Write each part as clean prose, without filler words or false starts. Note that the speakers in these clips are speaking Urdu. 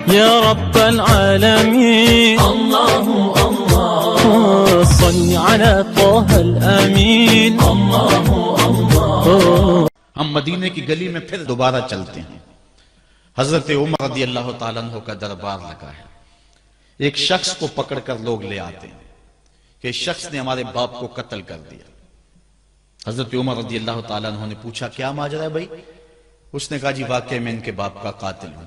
يا رب العالمين الله الله صل على طه الأمين الله الله. ہم مدینے کی گلی میں پھر دوبارہ چلتے ہیں. حضرت عمر رضی اللہ تعالیٰ عنہ کا دربار لگا ہے. ایک شخص کو پکڑ کر لوگ لے آتے ہیں کہ اس شخص نے ہمارے باپ کو قتل کر دیا. حضرت عمر رضی اللہ تعالیٰ عنہ نے پوچھا کیا ماجرا ہے بھائی؟ اس نے کہا جی واقعی میں ان کے باپ کا قاتل ہوں،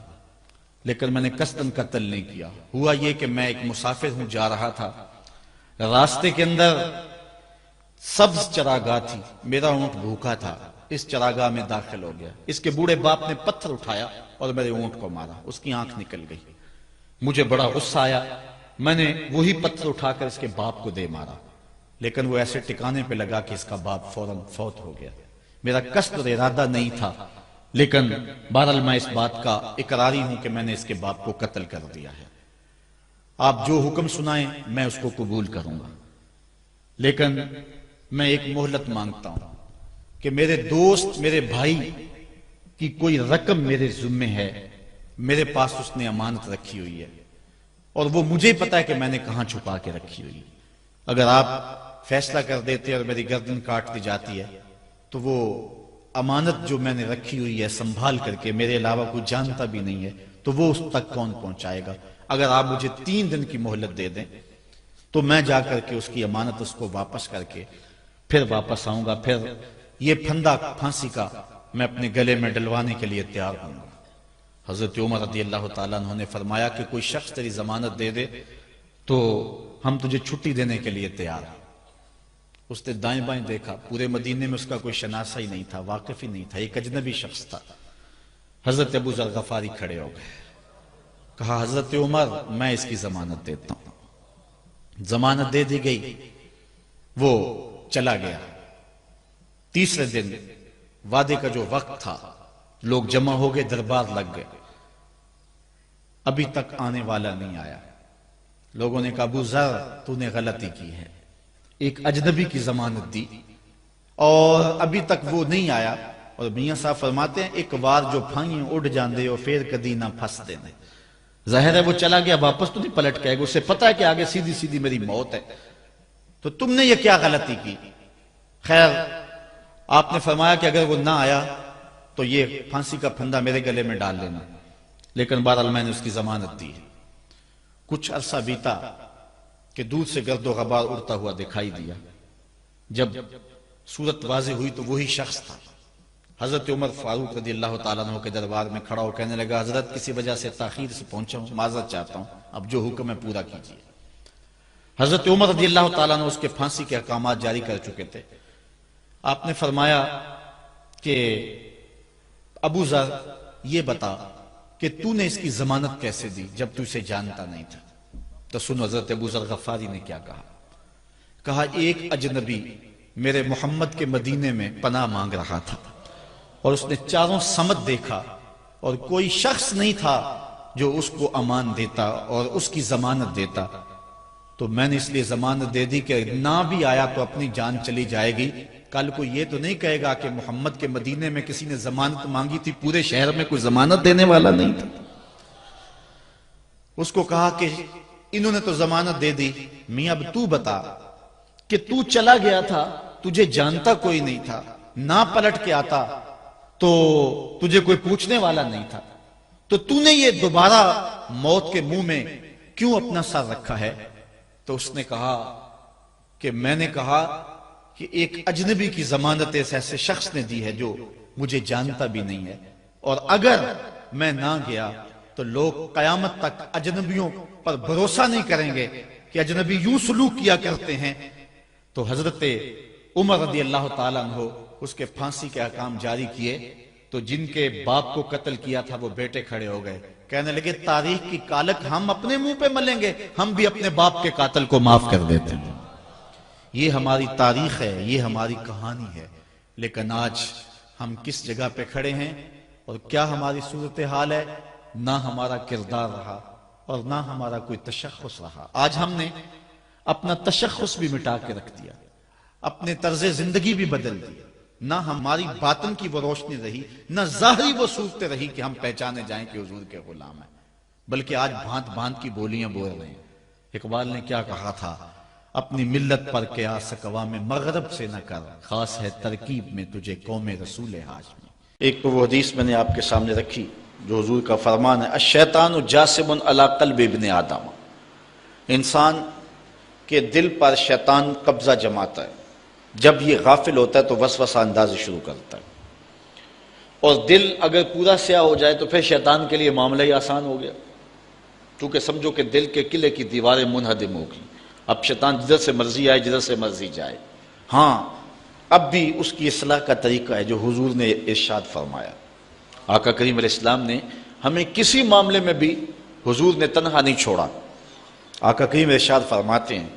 لیکن میں نے قصداً قتل نہیں کیا. ہوا یہ کہ میں ایک مسافر ہوں، جا رہا تھا، راستے کے اندر سبز چراگاہ تھی، میرا اونٹ بھوکا تھا، اس چراگاہ میں داخل ہو گیا. اس کے بوڑھے باپ نے پتھر اٹھایا اور میرے اونٹ کو مارا، اس کی آنکھ نکل گئی. مجھے بڑا غصہ آیا، میں نے وہی پتھر اٹھا کر اس کے باپ کو دے مارا، لیکن وہ ایسے ٹکانے پہ لگا کہ اس کا باپ فوراً فوت ہو گیا. میرا قصد اور ارادہ نہیں تھا، لیکن بہرحال میں اس بات کا اقراری ہوں کہ میں نے اس کے باپ کو قتل کر دیا ہے. آپ جو حکم سنائیں میں اس کو قبول کروں گا، لیکن میں ایک مہلت مانگتا ہوں کہ میرے دوست، میرے بھائی کی کوئی رقم میرے ذمہ ہے، میرے پاس اس نے امانت رکھی ہوئی ہے اور وہ مجھے پتا ہے کہ میں نے کہاں چھپا کے رکھی ہوئی ہے. اگر آپ فیصلہ کر دیتے اور میری گردن کاٹ دی جاتی ہے تو وہ امانت جو میں نے رکھی ہوئی ہے سنبھال کر کے، میرے علاوہ کوئی جانتا بھی نہیں ہے، تو وہ اس تک کون پہنچائے گا؟ اگر آپ مجھے 3 دن کی مہلت دے دیں تو میں جا کر کے اس کی امانت اس کو واپس کر کے پھر واپس آؤں گا. پھر یہ پھندا پھانسی کا میں اپنے گلے میں ڈلوانے کے لیے تیار ہوں گا. حضرت عمر رضی اللہ تعالیٰ عنہ نے فرمایا کہ کوئی شخص تیری ضمانت دے دے تو ہم تجھے چھٹی دینے کے لیے تیار ہیں. اس نے دائیں بائیں دیکھا، پورے مدینے میں اس کا کوئی شناسہ ہی نہیں تھا، واقف ہی نہیں تھا، ایک اجنبی شخص تھا. حضرت ابو ذر غفاری کھڑے ہو گئے، کہا حضرت عمر میں اس کی ضمانت دیتا ہوں. ضمانت دے دی گئی، وہ چلا گیا. تیسرے دن وعدے کا جو وقت تھا، لوگ جمع ہو گئے، دربار لگ گئے، ابھی تک آنے والا نہیں آیا. لوگوں نے کہا ابو ذر تو نے غلطی کی ہے، ایک اجنبی کی ضمانت دی اور ابھی تک وہ نہیں آیا. اور میاں صاحب فرماتے ہیں ایک بار جو پھائیں اڑ جاندے ہو پھر کدی نہ پھنس دینے. ظاہر ہے وہ چلا گیا، واپس تو نہیں پلٹ کے آئے گا، اسے پتا ہے کہ آگے سیدھی سیدھی میری موت ہے، تو تم نے یہ کیا غلطی کی؟ خیر آپ نے فرمایا کہ اگر وہ نہ آیا تو یہ پھانسی کا پھندا میرے گلے میں ڈال لینا، لیکن بہرحال میں نے اس کی ضمانت دی. کچھ عرصہ بیتا کہ دور سے گرد و غبار اڑتا ہوا دکھائی دیا. جب صورت واضح ہوئی تو وہی شخص تھا. حضرت عمر فاروق رضی اللہ تعالیٰ عنہ کے دربار میں کھڑا ہو کہنے لگا حضرت کسی وجہ سے تاخیر سے پہنچا ہوں، معذرت چاہتا ہوں، اب جو حکم ہے پورا کیجیے. حضرت عمر رضی اللہ تعالیٰ عنہ اس کے پھانسی کے احکامات جاری کر چکے تھے. آپ نے فرمایا کہ ابو ذر یہ بتا کہ تو نے اس کی ضمانت کیسے دی جب تو اسے جانتا نہیں تھا؟ تو سن حضرت ابو ذر غفاری نے کیا کہا. کہا ایک اجنبی میرے محمد کے مدینے میں پناہ مانگ رہا تھا اور اس نے چاروں سمت دیکھا اور کوئی شخص نہیں تھا جو اس کو امان دیتا اور اس کی ضمانت دیتا، تو میں نے اس لیے ضمانت دے دی کہ نہ بھی آیا تو اپنی جان چلی جائے گی. کل کو یہ تو نہیں کہے گا کہ محمد کے مدینے میں کسی نے ضمانت مانگی تھی، پورے شہر میں کوئی ضمانت دینے والا نہیں تھا. اس کو کہا کہ انہوں نے تو ضمانت دے دی، میاں اب تو بتا کہ تو چلا گیا تھا، تجھے جانتا کوئی نہیں تھا، نہ پلٹ کے آتا تو تجھے کوئی پوچھنے والا نہیں تھا، تو تو نے یہ دوبارہ موت کے منہ میں کیوں اپنا سر رکھا ہے؟ تو اس نے کہا کہ میں نے کہا کہ ایک اجنبی کی ضمانت ایسے شخص نے دی ہے جو مجھے جانتا بھی نہیں ہے، اور اگر میں نہ گیا تو لوگ قیامت تک اجنبیوں پر بھروسہ نہیں کریں گے کہ اجنبی یوں سلوک کیا کرتے ہیں. تو حضرت عمر رضی اللہ تعالیٰ عنہ اس کے پھانسی کے احکام جاری کیے. تو جن کے باپ کو قتل کیا تھا وہ بیٹے کھڑے ہو گئے، کہنے لگے تاریخ کی کالک ہم اپنے منہ پہ ملیں گے، ہم بھی اپنے باپ کے قاتل کو معاف کر دیتے ہیں. یہ ہماری تاریخ ہے، یہ ہماری کہانی ہے. لیکن آج ہم کس جگہ پہ کھڑے ہیں اور کیا ہماری صورتحال ہے؟ نہ ہمارا کردار رہا اور نہ ہمارا کوئی تشخص رہا. آج ہم نے اپنا تشخص بھی مٹا کے رکھ دیا، اپنے طرز زندگی بھی بدل دی. نہ ہماری باطن کی وہ روشنی رہی، نہ ظاہری وہ صورت رہی کہ ہم پہچانے جائیں کہ حضور کے غلام ہیں. بلکہ آج بھانت بھانت کی بولیاں بول رہے ہیں۔ اقبال نے کیا کہا تھا؟ اپنی ملت پر قیاس اقوام مغرب سے نہ کر، خاص ہے ترکیب میں تجھے قوم رسول ہاشمی۔ ایک تو وہ حدیث میں نے آپ کے سامنے رکھی جو حضور کا فرمان ہے، الشیطان جاسم علی قلب ابن آدم، انسان کے دل پر شیطان قبضہ جماتا ہے، جب یہ غافل ہوتا ہے تو وسوسہ اندازی شروع کرتا ہے، اور دل اگر پورا سیاہ ہو جائے تو پھر شیطان کے لیے معاملہ ہی آسان ہو گیا، کیونکہ سمجھو کہ دل کے قلعے کی دیواریں منہدم ہو گئی، اب شیطان جدھر سے مرضی آئے جدھر سے مرضی جائے۔ ہاں اب بھی اس کی اصلاح کا طریقہ ہے جو حضور نے ارشاد فرمایا۔ آقا کریم علیہ السلام نے ہمیں کسی معاملے میں بھی حضور نے تنہا نہیں چھوڑا۔ آقا کریم ارشاد فرماتے ہیں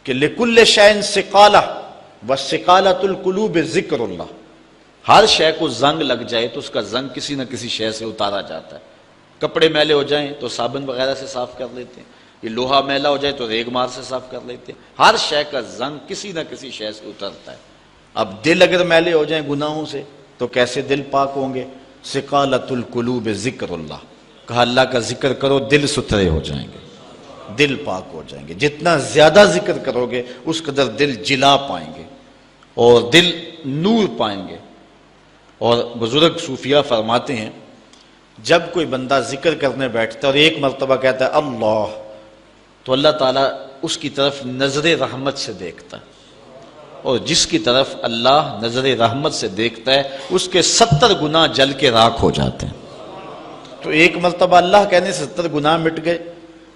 کہ لِكُلِّ شَيْءٍ ثِقَالَةٌ وَثِقَالَةُ الْقُلُوبِ ذِكْرُ اللَّهِ، ہر شے کو زنگ لگ جائے تو اس کا زنگ کسی نہ کسی شے سے اتارا جاتا ہے۔ کپڑے میلے ہو جائیں تو صابن وغیرہ سے صاف کر لیتے ہیں، یہ لوہا میلا ہو جائے تو ریگ مار سے صاف کر لیتے ہیں، ہر شے کا زنگ کسی نہ کسی شے سے اترتا ہے۔ اب دل اگر میلے ہو جائیں گناہوں سے تو کیسے دل پاک ہوں گے؟ ثقالۃ القلوب ذکر اللہ، کہا اللہ کا ذکر کرو دل ستھرے ہو جائیں گے، دل پاک ہو جائیں گے۔ جتنا زیادہ ذکر کرو گے اس قدر دل جلا پائیں گے اور دل نور پائیں گے۔ اور بزرگ صوفیہ فرماتے ہیں جب کوئی بندہ ذکر کرنے بیٹھتا ہے اور ایک مرتبہ کہتا ہے اللہ، تو اللہ تعالیٰ اس کی طرف نظر رحمت سے دیکھتا ہے، اور جس کی طرف اللہ نظر رحمت سے دیکھتا ہے اس کے 70 گناہ جل کے راکھ ہو جاتے ہیں۔ تو ایک مرتبہ اللہ کہنے سے 70 گناہ مٹ گئے،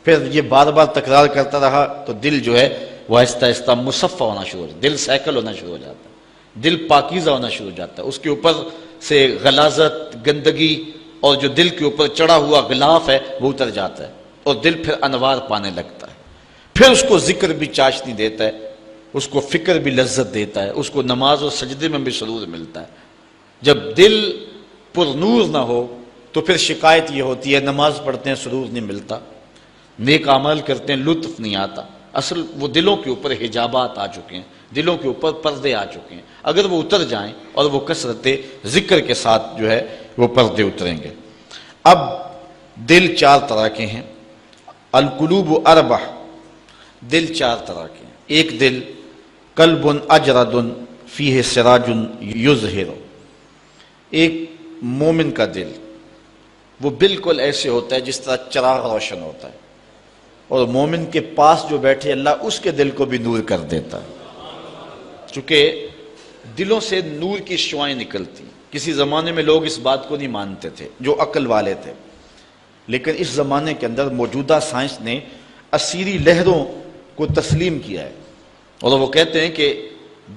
پھر یہ بار بار تکرار کرتا رہا تو دل جو ہے وہ آہستہ آہستہ مصفہ ہونا شروع ہو جاتا ہے، دل سیکل ہونا شروع ہو جاتا ہے، دل پاکیزہ ہونا شروع ہو جاتا ہے، اس کے اوپر سے غلاظت، گندگی اور جو دل کے اوپر چڑھا ہوا غلاف ہے وہ اتر جاتا ہے، اور دل پھر انوار پانے لگتا ہے، پھر اس کو ذکر بھی چاشنی دیتا ہے، اس کو فکر بھی لذت دیتا ہے، اس کو نماز اور سجدے میں بھی سرور ملتا ہے۔ جب دل پر نور نہ ہو تو پھر شکایت یہ ہوتی ہے نماز پڑھتے ہیں سرور نہیں ملتا، نیک عمل کرتے ہیں لطف نہیں آتا۔ اصل وہ دلوں کے اوپر حجابات آ چکے ہیں، دلوں کے اوپر پردے آ چکے ہیں، اگر وہ اتر جائیں اور وہ کثرت ذکر کے ساتھ جو ہے وہ پردے اتریں گے۔ اب دل 4 طرح کے ہیں، القلوب اربع، دل 4 طرح کے ہیں۔ ایک دل قلب اجرد فیہ سراج یظہر، ایک مومن کا دل وہ بالکل ایسے ہوتا ہے جس طرح چراغ روشن ہوتا ہے، اور مومن کے پاس جو بیٹھے اللہ اس کے دل کو بھی نور کر دیتا ہے، چونکہ دلوں سے نور کی شعائیں نکلتی۔ کسی زمانے میں لوگ اس بات کو نہیں مانتے تھے جو عقل والے تھے، لیکن اس زمانے کے اندر موجودہ سائنس نے اسیری لہروں کو تسلیم کیا ہے، اور وہ کہتے ہیں کہ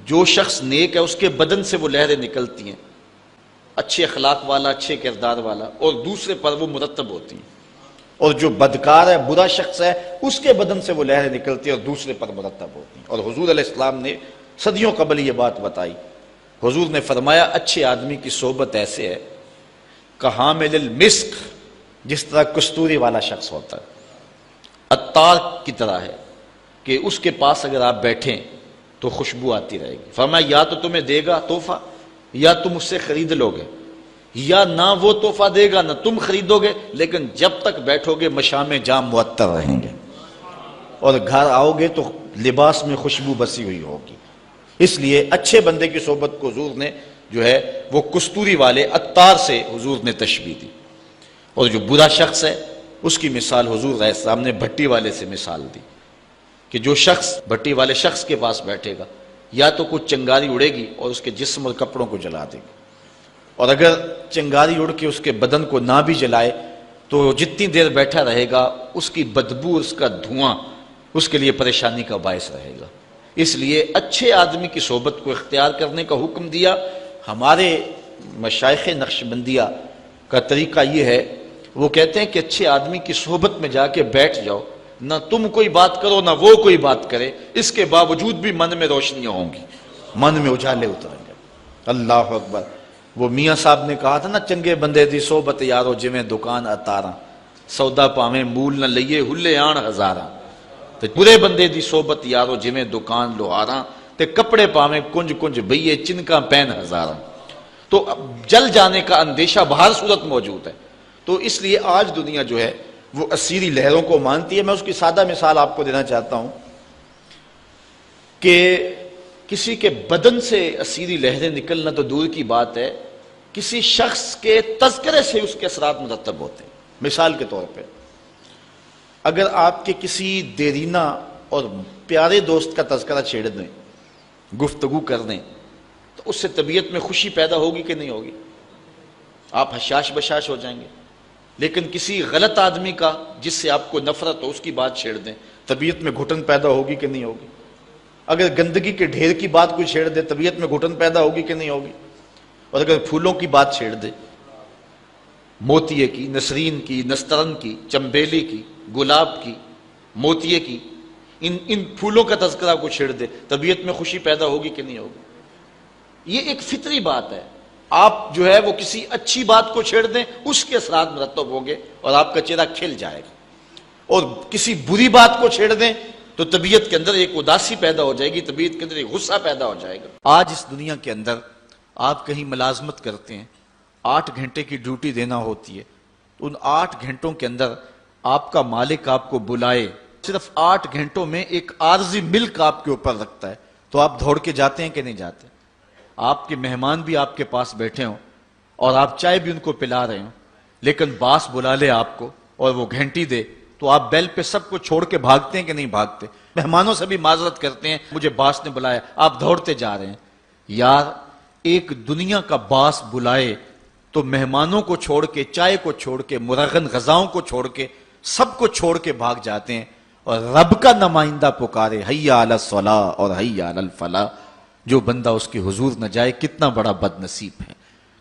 جو شخص نیک ہے اس کے بدن سے وہ لہریں نکلتی ہیں، اچھے اخلاق والا، اچھے کردار والا، اور دوسرے پر وہ مرتب ہوتی ہیں، اور جو بدکار ہے، برا شخص ہے، اس کے بدن سے وہ لہریں نکلتی ہیں اور دوسرے پر مرتب ہوتی ہیں۔ اور حضور علیہ السلام نے صدیوں قبل یہ بات بتائی۔ حضور نے فرمایا اچھے آدمی کی صحبت ایسے ہے کحامل المسک، جس طرح کستوری والا شخص ہوتا ہے، عطار کی طرح ہے کہ اس کے پاس اگر آپ بیٹھیں تو خوشبو آتی رہے گی۔ فرمایا یا تو تمہیں دے گا تحفہ، یا تم اس سے خرید لو گے، یا نہ وہ تحفہ دے گا نہ تم خریدو گے، لیکن جب تک بیٹھو گے مشام جام معطر رہیں گے، اور گھر آؤ گے تو لباس میں خوشبو بسی ہوئی ہوگی۔ اس لیے اچھے بندے کی صحبت کو حضور نے جو ہے وہ کستوری والے عطار سے حضور نے تشبیہ دی، اور جو برا شخص ہے اس کی مثال حضور علیہ السلام نے بھٹی والے سے مثال دی کہ جو شخص بھٹی والے شخص کے پاس بیٹھے گا یا تو کچھ چنگاری اڑے گی اور اس کے جسم اور کپڑوں کو جلا دے گی، اور اگر چنگاری اڑ کے اس کے بدن کو نہ بھی جلائے تو جتنی دیر بیٹھا رہے گا اس کی بدبو، اس کا دھواں اس کے لیے پریشانی کا باعث رہے گا۔ اس لیے اچھے آدمی کی صحبت کو اختیار کرنے کا حکم دیا۔ ہمارے مشائخ نقشبندیہ کا طریقہ یہ ہے، وہ کہتے ہیں کہ اچھے آدمی کی صحبت میں جا کے بیٹھ جاؤ، نہ تم کوئی بات کرو نہ وہ کوئی بات کرے، اس کے باوجود بھی من میں روشنیاں ہوں گی، من میں اجالے اتریں گے۔ اللہ اکبر۔ وہ میاں صاحب نے کہا تھا نا، چنگے بندے دی صحبت یارو جویں دکان اتاراں، سودا پاویں مول نہ لئیے ہلے آن ہزاراں۔ تے برے بندے دی صحبت یارو جویں دکان لوہاراں، تے کپڑے پاویں کنج کنج بئیے چنکاں پین ہزاراں۔ تو جل جانے کا اندیشہ بہر صورت موجود ہے۔ تو اس لیے آج دنیا جو ہے وہ اسیری لہروں کو مانتی ہے. میں اس کی سادہ مثال آپ کو دینا چاہتا ہوں کہ کسی کے بدن سے اسیری لہریں نکلنا تو دور کی بات ہے، کسی شخص کے تذکرے سے اس کے اثرات مرتب ہوتے ہیں. مثال کے طور پہ اگر آپ کے کسی دیرینہ اور پیارے دوست کا تذکرہ چھیڑ دیں، گفتگو کر دیں، تو اس سے طبیعت میں خوشی پیدا ہوگی کہ نہیں ہوگی؟ آپ حشاش بشاش ہو جائیں گے. لیکن کسی غلط آدمی کا جس سے آپ کو نفرت ہو، اس کی بات چھیڑ دیں، طبیعت میں گھٹن پیدا ہوگی کہ نہیں ہوگی؟ اگر گندگی کے ڈھیر کی بات کوئی چھیڑ دے، طبیعت میں گھٹن پیدا ہوگی کہ نہیں ہوگی؟ اور اگر پھولوں کی بات چھیڑ دے، موتیے کی، نسرین کی، نسترن کی، چمبیلی کی، گلاب کی، موتیے کی، ان پھولوں کا تذکرہ کو چھیڑ دے، طبیعت میں خوشی پیدا ہوگی کہ نہیں ہوگی؟ یہ ایک فطری بات ہے. آپ جو ہے وہ کسی اچھی بات کو چھیڑ دیں، اس کے اثرات مرتب ہوں گے اور آپ کا چہرہ کھل جائے گا. اور کسی بری بات کو چھیڑ دیں تو طبیعت کے اندر ایک اداسی پیدا ہو جائے گی، طبیعت کے اندر ایک غصہ پیدا ہو جائے گا. آج اس دنیا کے اندر آپ کہیں ملازمت کرتے ہیں، 8 گھنٹے کی ڈیوٹی دینا ہوتی ہے. ان 8 گھنٹوں کے اندر آپ کا مالک آپ کو بلائے، صرف 8 گھنٹوں میں ایک عارضی ملک آپ کے اوپر رکھتا ہے، تو آپ دوڑ کے جاتے ہیں کہ نہیں جاتے؟ آپ کے مہمان بھی آپ کے پاس بیٹھے ہوں اور آپ چائے بھی ان کو پلا رہے ہوں، لیکن باس بلا لے آپ کو اور وہ گھنٹی دے، تو آپ بیل پہ سب کو چھوڑ کے بھاگتے ہیں کہ نہیں بھاگتے؟ مہمانوں سے بھی معذرت کرتے ہیں، مجھے باس نے بلایا، آپ دوڑتے جا رہے ہیں. یار ایک دنیا کا باس بلائے تو مہمانوں کو چھوڑ کے، چائے کو چھوڑ کے، مرغن غذاؤں کو چھوڑ کے، سب کو چھوڑ کے بھاگ جاتے ہیں. اور رب کا نمائندہ پکارے حی علی الصلاۃ اور حی علی الفلاح، جو بندہ اس کے حضور نہ جائے کتنا بڑا بد نصیب ہے،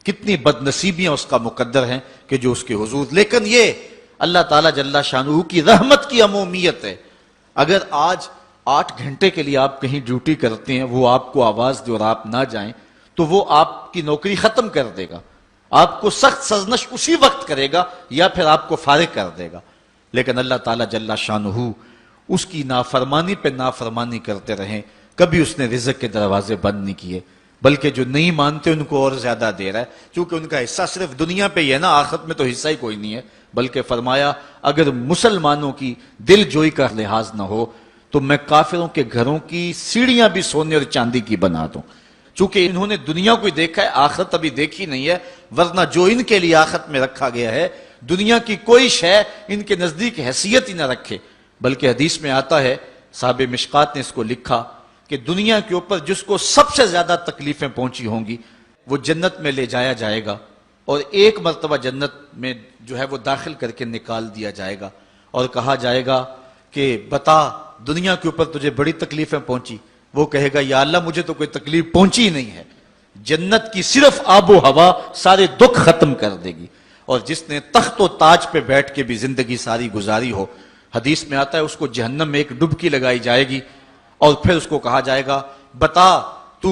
کتنی بد نصیبیاں اس کا مقدر ہیں کہ جو اس کے حضور. لیکن یہ اللہ تعالیٰ جل شانہ کی رحمت کی عمومیت ہے. اگر آج 8 گھنٹے کے لیے آپ کہیں ڈیوٹی کرتے ہیں، وہ آپ کو آواز دے اور آپ نہ جائیں تو وہ آپ کی نوکری ختم کر دے گا، آپ کو سخت سرزنش اسی وقت کرے گا یا پھر آپ کو فارغ کر دے گا. لیکن اللہ تعالیٰ جل شانہ اس کی نافرمانی پہ نافرمانی کرتے رہیں، کبھی اس نے رزق کے دروازے بند نہیں کیے، بلکہ جو نہیں مانتے ان کو اور زیادہ دے رہا ہے، چونکہ ان کا حصہ صرف دنیا پہ ہی ہے نا، آخرت میں تو حصہ ہی کوئی نہیں ہے. بلکہ فرمایا اگر مسلمانوں کی دل جوئی کا لحاظ نہ ہو تو میں کافروں کے گھروں کی سیڑھیاں بھی سونے اور چاندی کی بنا دوں. چونکہ انہوں نے دنیا کو دیکھا ہے، آخرت ابھی دیکھی نہیں ہے، ورنہ جو ان کے لیے آخرت میں رکھا گیا ہے دنیا کی کوئی شے ان کے نزدیک حیثیت ہی نہ رکھے. بلکہ حدیث میں آتا ہے، صاحب مشکات نے اس کو لکھا کہ دنیا کے اوپر جس کو سب سے زیادہ تکلیفیں پہنچی ہوں گی وہ جنت میں لے جایا جائے گا، اور ایک مرتبہ جنت میں جو ہے وہ داخل کر کے نکال دیا جائے گا اور کہا جائے گا کہ بتا دنیا کے اوپر تجھے بڑی تکلیفیں پہنچی. وہ کہے گا یا اللہ مجھے تو کوئی تکلیف پہنچی ہی نہیں ہے. جنت کی صرف آب و ہوا سارے دکھ ختم کر دے گی. اور جس نے تخت و تاج پہ بیٹھ کے بھی زندگی ساری گزاری ہو، حدیث میں آتا ہے اس کو جہنم میں ایک ڈبکی لگائی جائے گی اور پھر اس کو کہا جائے گا بتا تو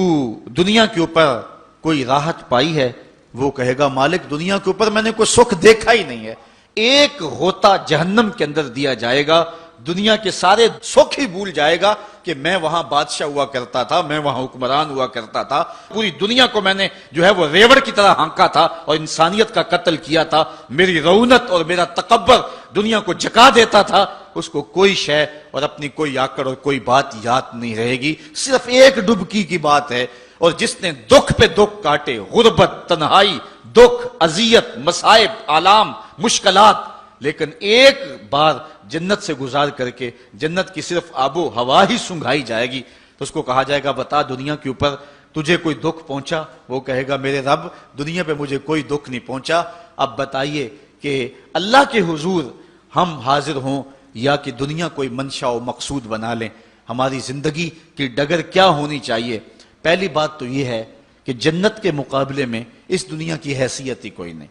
دنیا کے اوپر کوئی راحت پائی ہے؟ وہ کہے گا مالک دنیا کے اوپر میں نے کوئی سکھ دیکھا ہی نہیں ہے. ایک غوطہ جہنم کے اندر دیا جائے گا، دنیا کے سارے سکھ ہی بھول جائے گا کہ میں وہاں بادشاہ ہوا کرتا تھا، میں وہاں حکمران ہوا کرتا تھا، پوری دنیا کو میں نے جو ہے وہ ریوڑ کی طرح ہانکا تھا اور انسانیت کا قتل کیا تھا، میری رونت اور میرا تکبر دنیا کو جکا دیتا تھا. اس کو کوئی شے اور اپنی کوئی آکڑ اور کوئی بات یاد نہیں رہے گی، صرف ایک ڈبکی کی بات ہے. اور جس نے دکھ پہ دکھ کاٹے، غربت، تنہائی، دکھ، اذیت، مصائب، آلام، مشکلات، لیکن ایک بار جنت سے گزار کر کے جنت کی صرف آب و ہوا ہی سنگھائی جائے گی تو اس کو کہا جائے گا بتا دنیا کے اوپر تجھے کوئی دکھ پہنچا؟ وہ کہے گا میرے رب دنیا پہ مجھے کوئی دکھ نہیں پہنچا. اب بتائیے کہ اللہ کے حضور ہم حاضر ہوں یا کہ دنیا کوئی منشا و مقصود بنا لیں؟ ہماری زندگی کی ڈگر کیا ہونی چاہیے؟ پہلی بات تو یہ ہے کہ جنت کے مقابلے میں اس دنیا کی حیثیت ہی کوئی نہیں.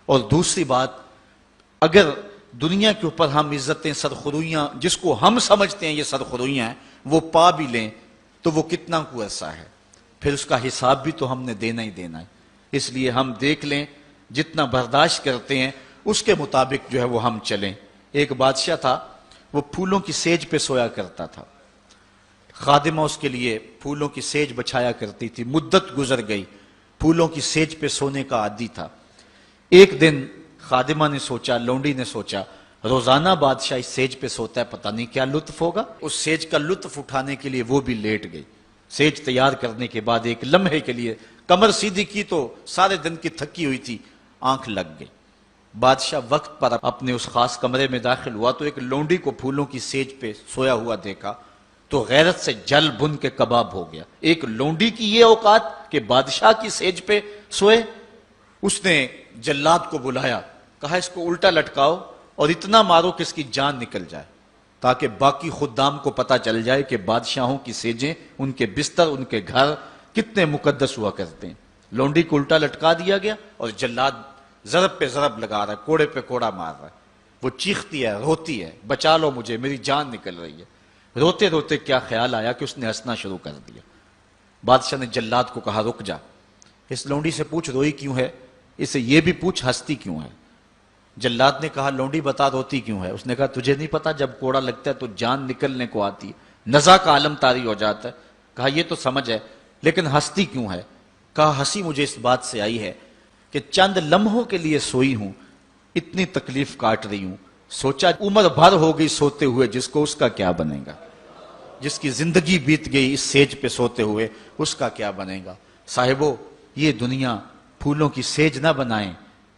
اور دوسری بات، اگر دنیا کے اوپر ہم عزتیں، سرخرویاں جس کو ہم سمجھتے ہیں یہ سرخرویاں ہیں وہ پا بھی لیں تو وہ کتنا کو عرصہ ہے، پھر اس کا حساب بھی تو ہم نے دینا ہی دینا ہے. اس لیے ہم دیکھ لیں جتنا برداشت کرتے ہیں اس کے مطابق جو ہے وہ ہم چلیں. ایک بادشاہ تھا، وہ پھولوں کی سیج پہ سویا کرتا تھا، خادمہ اس کے لیے پھولوں کی سیج بچھایا کرتی تھی. مدت گزر گئی، پھولوں کی سیج پہ سونے کا عادی تھا. ایک دن خادمہ نے سوچا، لونڈی نے سوچا روزانہ بادشاہ اس سیج پہ سوتا ہے، پتہ نہیں کیا لطف ہوگا۔ اس سیج کا لطف اٹھانے کے لیے وہ بھی لیٹ گئی۔ سیج تیار کرنے کے بعد ایک لمحے کے لیے کمر سیدھی کی تو سارے دن کی تھکی ہوئی تھی، آنکھ لگ گئی۔ بادشاہ وقت پر اپنے اس خاص کمرے میں داخل ہوا تو ایک لونڈی کو پھولوں کی سیج پہ سویا ہوا دیکھا تو غیرت سے جل بن کے کباب ہو گیا۔ ایک لونڈی کی یہ اوقات کہ بادشاہ کی سیج پہ سوئے۔ اس نے جلاد کو بلایا، کہا اس کو الٹا لٹکاؤ اور اتنا مارو کہ اس کی جان نکل جائے، تاکہ باقی خدام کو پتا چل جائے کہ بادشاہوں کی سیجیں، ان کے بستر، ان کے گھر کتنے مقدس ہوا کرتے ہیں۔ لونڈی کو الٹا لٹکا دیا گیا اور جلاد ضرب پہ ضرب لگا رہا ہے، کوڑے پہ کوڑا مار رہا ہے۔ وہ چیختی ہے، روتی ہے، بچا لو مجھے، میری جان نکل رہی ہے۔ روتے روتے کیا خیال آیا کہ اس نے ہنسنا شروع کر دیا۔ بادشاہ نے جلاد کو کہا رک جا، اس لونڈی سے پوچھ روئی کیوں ہے، اسے یہ بھی پوچھ ہنستی کیوں ہے۔ جلاد نے کہا لونڈی بتا روتی کیوں ہے۔ اس نے کہا تجھے نہیں پتا جب کوڑا لگتا ہے تو جان نکلنے کو آتی ہے، نزا کا عالم طاری ہو جاتا ہے۔ کہا یہ تو سمجھ ہے، لیکن ہنستی کیوں ہے؟ کہا ہنسی مجھے اس بات سے آئی ہے کہ چند لمحوں کے لیے سوئی ہوں، اتنی تکلیف کاٹ رہی ہوں، سوچا عمر بھر ہو گئی سوتے ہوئے، جس کو اس کا کیا بنے گا، جس کی زندگی بیت گئی اس سیج پہ سوتے ہوئے، اس کا کیا بنے گا۔ صاحبو، یہ دنیا پھولوں کی سیج نہ بنائیں،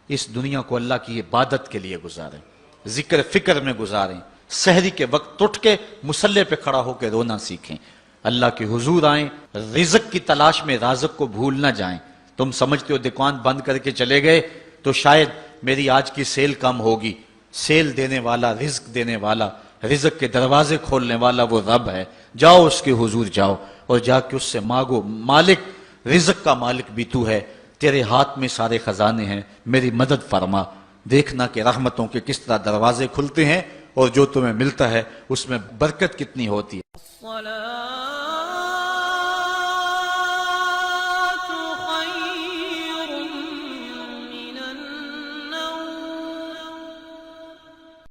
اس دنیا کو اللہ کی عبادت کے لیے گزاریں، ذکر فکر میں گزاریں، سحری کے وقت اٹھ کے مصلے پہ کھڑا ہو کے رونا سیکھیں، اللہ کے حضور آئیں، رزق کی تلاش میں رازق کو بھول نہ جائیں۔ تم سمجھتے ہو دکان بند کر کے چلے گئے تو شاید میری آج کی سیل کم ہوگی۔ سیل دینے والا، رزق دینے والا، رزق کے دروازے کھولنے والا وہ رب ہے۔ جاؤ اس کے حضور جاؤ اور جا کے اس سے مانگو، مالک رزق کا مالک بھی تو ہے، تیرے ہاتھ میں سارے خزانے ہیں، میری مدد فرما۔ دیکھنا کہ رحمتوں کے کس طرح دروازے کھلتے ہیں اور جو تمہیں ملتا ہے اس میں برکت کتنی ہوتی ہے۔